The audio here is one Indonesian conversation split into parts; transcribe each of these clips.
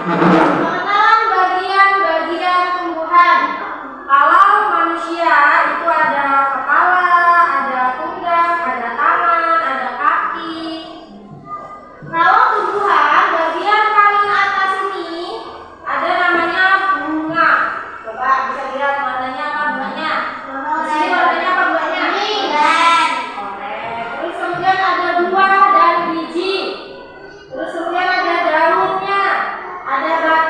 Pengenalan bagian-bagian tumbuhan. Kalau manusia itu ada kepala, ada pundak, ada tangan, ada kaki. Kalau tumbuhan bagian paling atas ini ada namanya bunga. Coba bisa lihat warnanya apa bunganya? Di sini warnanya apa bunganya? Oranye. Terus kemudian ada buah dan biji. Terus kemudian ada daunnya, ada batang.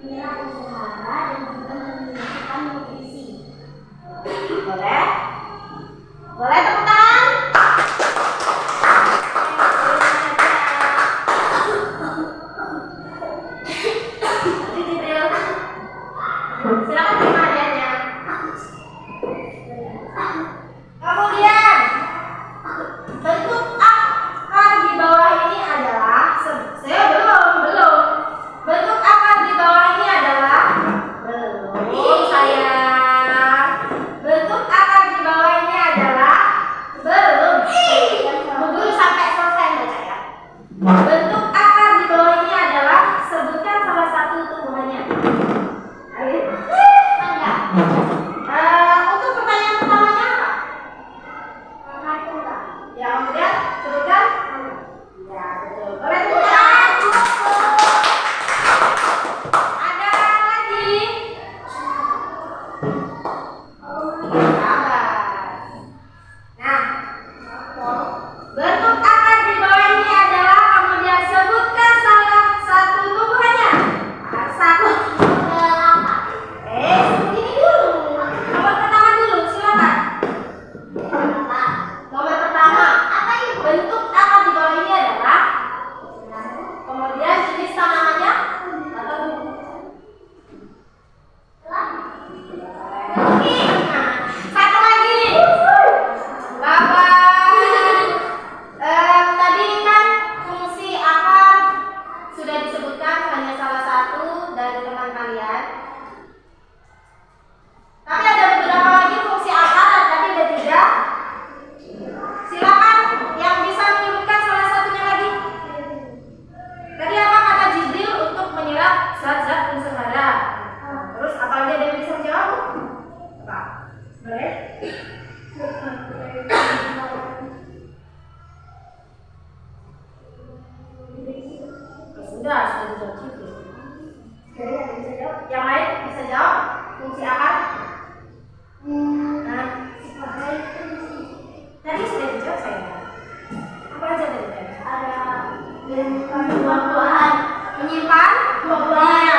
menyerap unsur hara dan juga memiliki nutrisi. Boleh? Boleh tepuk tangan? Silakan terima hadiahnya. Kemudian bentuk akar di bawah ini adalah bentuk akar di bawah ini adalah belum sayang. Bentuk akar di bawah ini adalah belum. Tunggu sampai selesai baca ya. Bentuk akar di bawah ini adalah sebutkan salah satu tumbuhannya. Ayo. Untuk pertanyaan pertamanya apa? Ya, kemudian sebutkan. Ya, betul. Boleh sebutkan. Ada lagi. Sabar. Nah, bentuk akar di bawah ini adalah kemudian sebutkan salah satu tumbuhannya. Satu. Ini dulu. Nomor pertama dulu, silakan. Nomor pertama, bentuk akar di bawah ini adalah, kemudian jenis tanamannya atau satu lagi. Bapak, tadi kan fungsi akar sudah disebutkan hanya salah satu dari teman kalian. Tapi ada beberapa lagi fungsi akar, tadi ada 3. Silakan yang bisa menyebutkan salah satunya lagi. Tadi apa kata Jibril untuk menyerap zat-zat unsur hara? Terus apa lagi ada yang bisa menjawab? Apa? Boleh? Sudah dijawab Jibril. Jadi ada yang bisa jawab? Yang lain bisa jawab? Fungsi akar? Tadi sudah dijawab saya. Apa aja tadi? Ada menyimpan buah-buahan. Menyimpan buah-buahan.